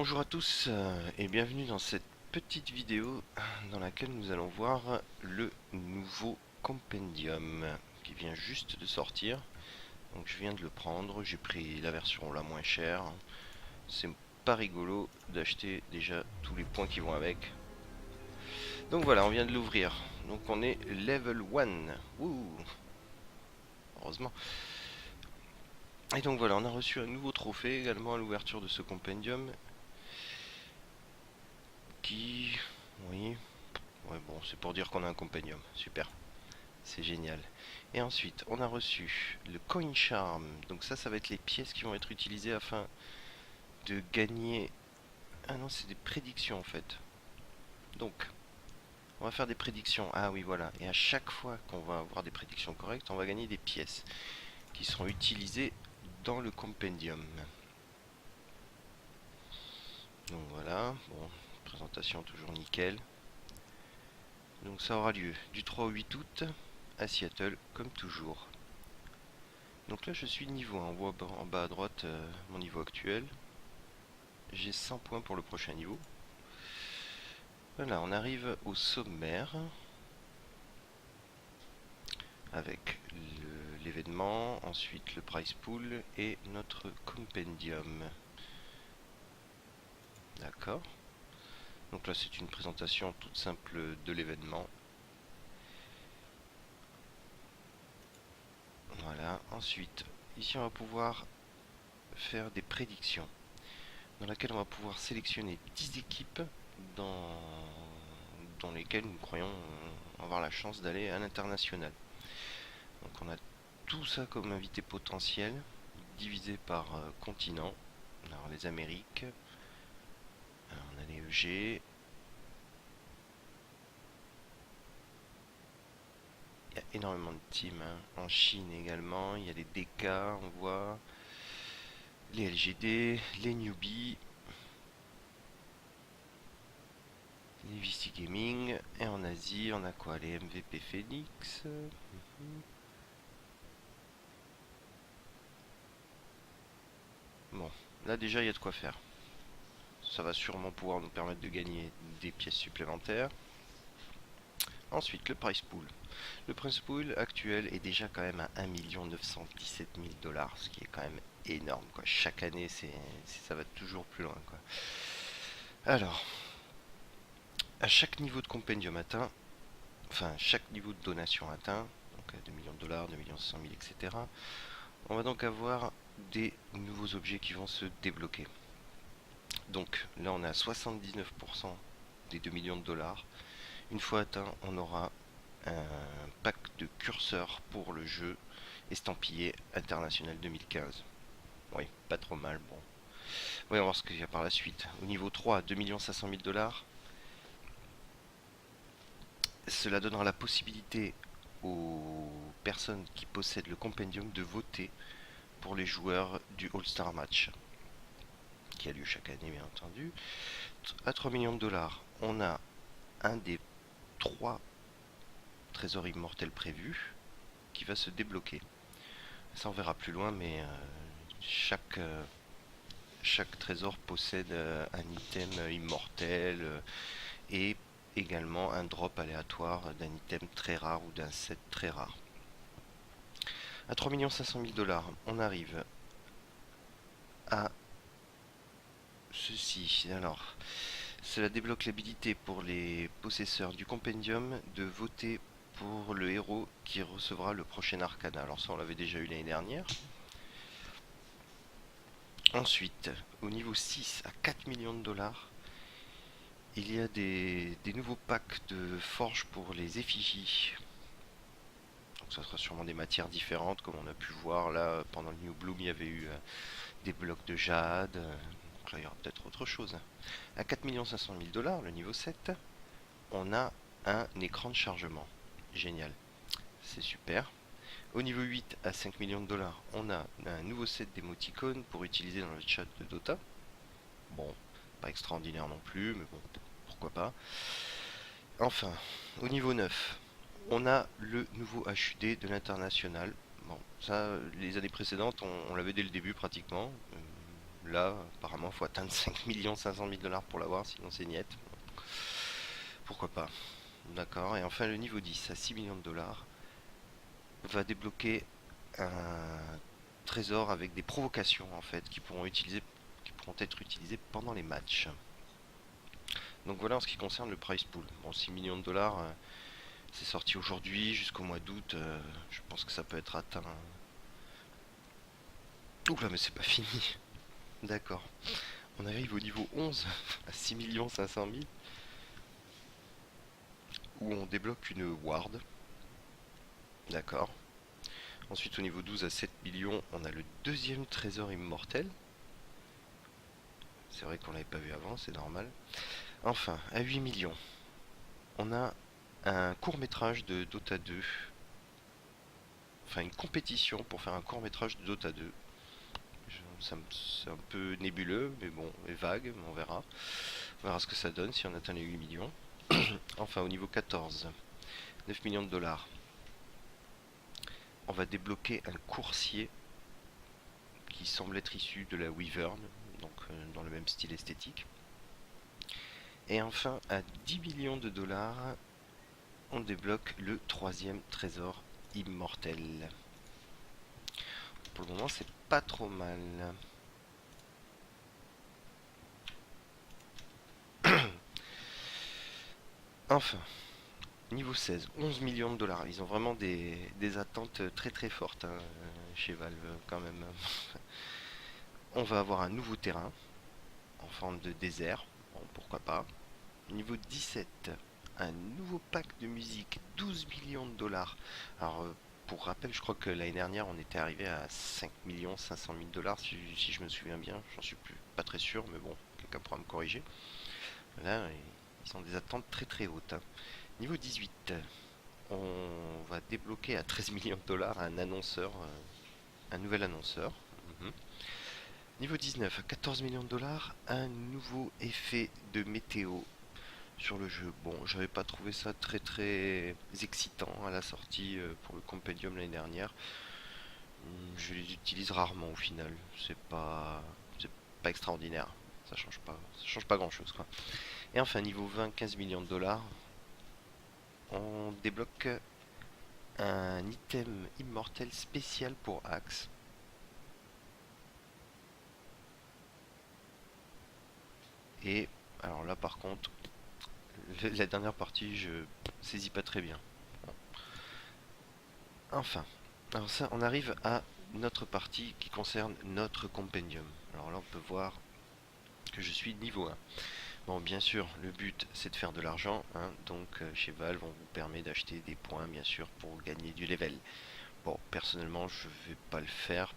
Bonjour à tous et bienvenue dans cette petite vidéo dans laquelle nous allons voir le nouveau compendium qui vient juste de sortir. Donc je viens de le prendre, j'ai pris la version la moins chère. C'est pas rigolo d'acheter déjà tous les points qui vont avec. Donc voilà, on vient de l'ouvrir. Donc on est level 1. Wouh! Heureusement. Et donc voilà, on a reçu un nouveau trophée également à l'ouverture de ce compendium qui... Oui, ouais, bon, c'est pour dire qu'on a un compendium. Super. C'est génial. Et ensuite, on a reçu le Coin Charm. Donc ça va être les pièces qui vont être utilisées afin de gagner... Ah non, c'est des prédictions en fait. Donc, on va faire des prédictions. Ah oui, voilà. Et à chaque fois qu'on va avoir des prédictions correctes, on va gagner des pièces qui seront utilisées dans le compendium. Donc voilà. Bon, présentation toujours nickel. Donc ça aura lieu du 3 au 8 août à Seattle, comme toujours. Donc là je suis niveau 1, on voit en bas à droite mon niveau actuel. J'ai 100 points pour le prochain niveau. Voilà, on arrive au sommaire avec l'événement, ensuite le prize pool et notre compendium. D'accord. Donc là c'est une présentation toute simple de l'événement. Voilà, ensuite ici on va pouvoir faire des prédictions dans laquelle on va pouvoir sélectionner 10 équipes dans, dans lesquelles nous croyons avoir la chance d'aller à l'international. Donc on a tout ça comme invité potentiel, divisé par continent. Alors les Amériques, alors, on a les EG, il y a énormément de teams, hein. En Chine également, il y a les DK, on voit, les LGD, les Newbies, les VC Gaming, et en Asie, on a quoi? Les MVP Phoenix. Bon, là déjà il y a de quoi faire. Ça va sûrement pouvoir nous permettre de gagner des pièces supplémentaires. Ensuite, le price pool. Le price pool actuel est déjà quand même à 1 917 000 $, ce qui est quand même énorme, quoi. Chaque année, ça va toujours plus loin, quoi. Alors, à chaque niveau de compendium atteint, enfin, chaque niveau de donation atteint, donc 2 millions de dollars, 2 500 000, etc., on va donc avoir des nouveaux objets qui vont se débloquer. Donc là, on a 79% des 2 millions de dollars. Une fois atteint, on aura un pack de curseurs pour le jeu estampillé international 2015. Oui, pas trop mal, bon. Voyons voir ce qu'il y a par la suite. Au niveau 3, 2 500 000 $. Cela donnera la possibilité aux personnes qui possèdent le compendium de voter pour les joueurs du All-Star Match, qui a lieu chaque année, bien entendu. À 3 millions de dollars, on a un des 3 trésors immortels prévus qui va se débloquer. Ça on verra plus loin, mais chaque trésor possède un item immortel et également un drop aléatoire d'un item très rare ou d'un set très rare. À 3 500 000 $, on arrive à ceci. Alors, cela débloque l'habilité pour les possesseurs du compendium de voter pour le héros qui recevra le prochain arcana. Alors ça on l'avait déjà eu l'année dernière. Ensuite, au niveau 6 à 4 millions de dollars, il y a des nouveaux packs de forge pour les effigies. Donc ça sera sûrement des matières différentes, comme on a pu voir là pendant le New Bloom, il y avait eu des blocs de jade. Donc là il y aura peut-être autre chose. À 4 500 000 $, le niveau 7, on a un écran de chargement. Génial, c'est super. Au niveau 8 à 5 millions de dollars, on a un nouveau set d'émoticônes pour utiliser dans le chat de Dota. Bon, pas extraordinaire non plus, mais bon, pourquoi pas. Enfin, au niveau 9, on a le nouveau HUD de l'international. Bon, ça, les années précédentes, on l'avait dès le début pratiquement. Là, apparemment, il faut atteindre 5 500 000 $ pour l'avoir, sinon c'est niet. Pourquoi pas. D'accord. Et enfin, le niveau 10 à 6 millions de dollars va débloquer un trésor avec des provocations en fait qui pourront être utilisées pendant les matchs. Donc voilà en ce qui concerne le prize pool. Bon, 6 millions de dollars, c'est sorti aujourd'hui jusqu'au mois d'août. Je pense que ça peut être atteint. Oula, mais c'est pas fini. D'accord. On arrive au niveau 11 à 6 500 000 où on débloque une ward. D'accord. Ensuite au niveau 12 à 7 millions, on a le deuxième trésor immortel. C'est vrai qu'on l'avait pas vu avant, c'est normal. Enfin, à 8 millions, on a un court-métrage de Dota 2. Enfin, une compétition pour faire un court-métrage de Dota 2. C'est un peu nébuleux, mais bon, et vague, mais on verra. On verra ce que ça donne si on atteint les 8 millions. Enfin, au niveau 14, 9 millions de dollars. On va débloquer un coursier qui semble être issu de la Wyvern, donc dans le même style esthétique. Et enfin, à 10 millions de dollars, on débloque le troisième trésor immortel. Pour le moment, c'est pas trop mal. Enfin, niveau 16, 11 millions de dollars. Ils ont vraiment des attentes très très fortes hein, chez Valve quand même. On va avoir un nouveau terrain en forme de désert. Bon, pourquoi pas. Niveau 17, un nouveau pack de musique, 12 millions de dollars. Alors, pour rappel, je crois que l'année dernière, on était arrivé à 5 500 000 dollars, si je me souviens bien. J'en suis plus, pas très sûr, mais bon, quelqu'un pourra me corriger. Là, ils ont des attentes très très hautes. Hein. Niveau 18, on va débloquer à 13 millions de dollars un annonceur, un nouvel annonceur. Mhm. Niveau 19, à 14 millions de dollars, un nouveau effet de météo sur le jeu. Bon, j'avais pas trouvé ça très très excitant à la sortie pour le Compendium l'année dernière. Je les utilise rarement au final. C'est pas extraordinaire. Ça change pas grand chose quoi. Et enfin niveau 20, 15 millions de dollars, on débloque un item immortel spécial pour Axe. Et alors là par contre, la dernière partie je saisis pas très bien. Enfin, alors ça, on arrive à notre partie qui concerne notre compendium. Alors là, on peut voir que je suis niveau 1. Bon, bien sûr, le but, c'est de faire de l'argent. Hein, donc, chez Valve, on vous permet d'acheter des points, bien sûr, pour gagner du level. Bon, personnellement, je vais pas le faire.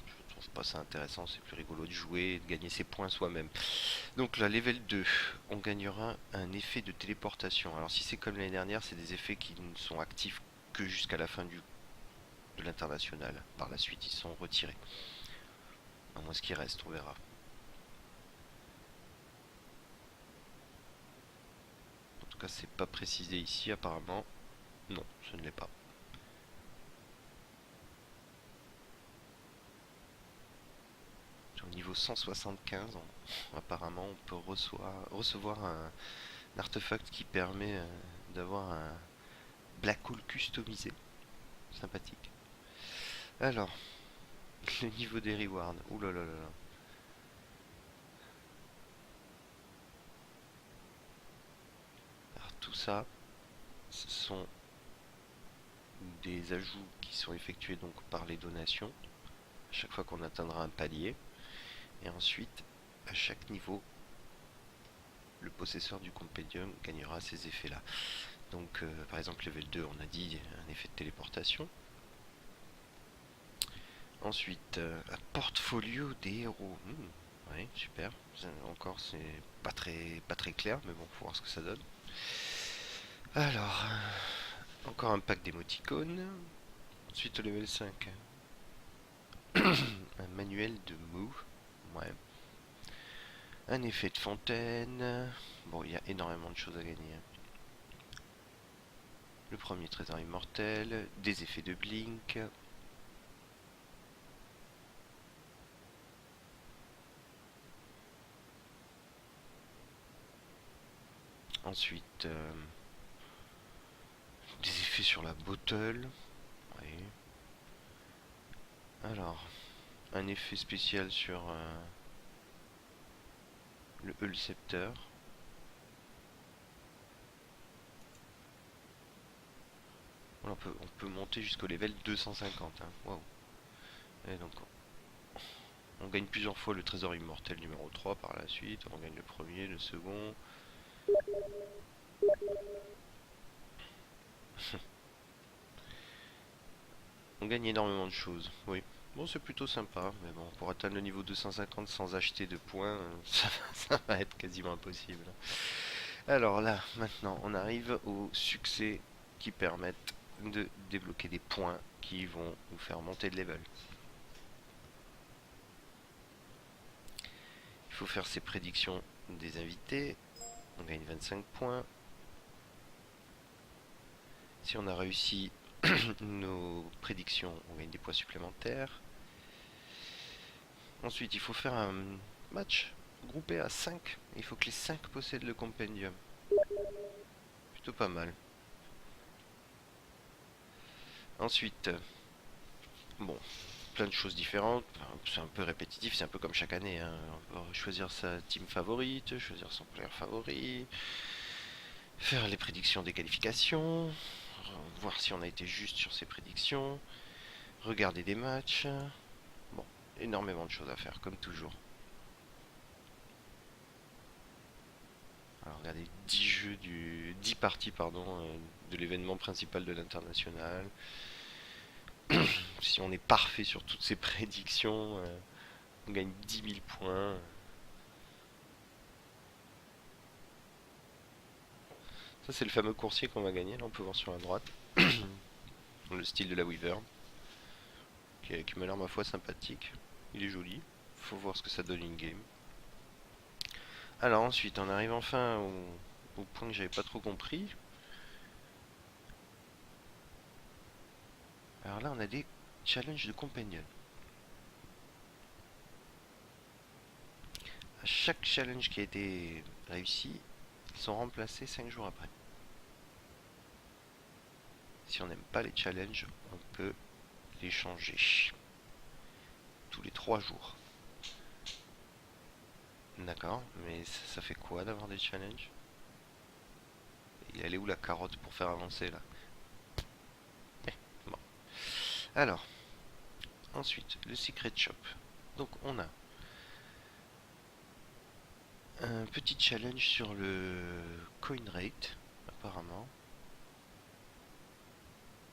Je trouve pas ça intéressant. C'est plus rigolo de jouer et de gagner ses points soi-même. Donc là, level 2, on gagnera un effet de téléportation. Alors, si c'est comme l'année dernière, c'est des effets qui ne sont actifs que jusqu'à la fin de l'international. Par la suite, ils sont retirés. À moins ce qui reste, on verra. En tout cas, c'est pas précisé ici, apparemment. Non, ce ne l'est pas. Au niveau 175, apparemment, on peut recevoir un artefact qui permet d'avoir un black hole customisé. Sympathique. Alors, le niveau des rewards. Ouh là là là là. Alors, tout ça, ce sont des ajouts qui sont effectués donc par les donations. À chaque fois qu'on atteindra un palier. Et ensuite, à chaque niveau, le possesseur du compendium gagnera ces effets-là. Donc, par exemple, level 2, on a dit un effet de téléportation. Ensuite, un portfolio des héros. Ouais, super. Encore, c'est pas très clair, mais bon, faut voir ce que ça donne. Alors, encore un pack d'émoticônes. Ensuite, au level 5, un manuel de mou. Ouais. Un effet de fontaine. Bon, il y a énormément de choses à gagner. Le premier trésor immortel. Des effets de blink. Ensuite, des effets sur la bottle. Oui. Alors, un effet spécial sur le Hull Scepter. Voilà, on peut monter jusqu'au level 250. Hein. Wow. Et donc, on gagne plusieurs fois le trésor immortel numéro 3 par la suite. On gagne le premier, le second. On gagne énormément de choses, oui. Bon, c'est plutôt sympa, mais bon, pour atteindre le niveau 250 sans acheter de points, ça va être quasiment impossible. Alors là, maintenant, on arrive aux succès qui permettent de débloquer des points qui vont nous faire monter de level. Il faut faire ses prédictions des invités. On gagne 25 points. Si on a réussi nos prédictions, on gagne des points supplémentaires. Ensuite, il faut faire un match groupé à 5. Il faut que les 5 possèdent le compendium. Plutôt pas mal. Ensuite, bon, plein de choses différentes. C'est un peu répétitif, c'est un peu comme chaque année. Hein. On va choisir sa team favorite, choisir son player favori, faire les prédictions des qualifications, voir si on a été juste sur ses prédictions, regarder des matchs. Bon, énormément de choses à faire, comme toujours. Alors regardez, 10 parties de l'événement principal de l'international. Si on est parfait sur toutes ces prédictions, on gagne 10 000 points. Ça, c'est le fameux coursier qu'on va gagner. Là, on peut voir sur la droite. Le style de la Weaver. Qui m'a l'air, ma foi, sympathique. Il est joli. Faut voir ce que ça donne in-game. Alors, ensuite, on arrive enfin au point que j'avais pas trop compris. Alors là, on a des challenges de companion. À chaque challenge qui a été réussi, ils sont remplacés 5 jours après. Si on n'aime pas les challenges, on peut les changer. Tous les 3 jours. D'accord, mais ça fait quoi d'avoir des challenges? Elle est où la carotte pour faire avancer là? Bon. Alors, ensuite, le Secret Shop. Donc on a un petit challenge sur le coin rate, apparemment.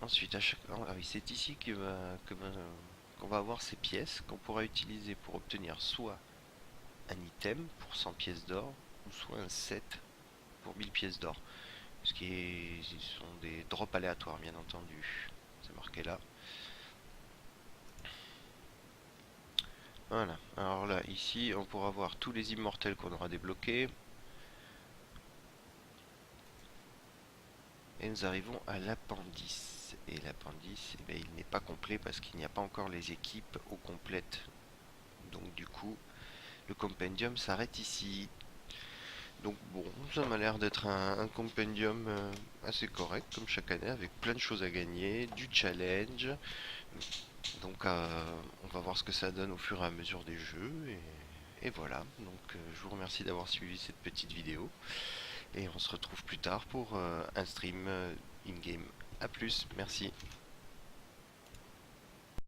Ensuite, à chaque... Ah oui, c'est ici qu'on va avoir ces pièces qu'on pourra utiliser pour obtenir soit un item pour 100 pièces d'or, ou soit un set pour 1000 pièces d'or. Ce sont des drops aléatoires, bien entendu. C'est marqué là. Voilà. Alors là, ici, on pourra voir tous les immortels qu'on aura débloqués. Et nous arrivons à l'appendice. Et l'appendice, eh bien, il n'est pas complet parce qu'il n'y a pas encore les équipes au complète. Donc du coup, le compendium s'arrête ici. Donc bon, ça m'a l'air d'être un compendium assez correct, comme chaque année, avec plein de choses à gagner, du challenge. Donc on va voir ce que ça donne au fur et à mesure des jeux. Et voilà, donc je vous remercie d'avoir suivi cette petite vidéo. Et on se retrouve plus tard pour un stream in-game. A plus, merci.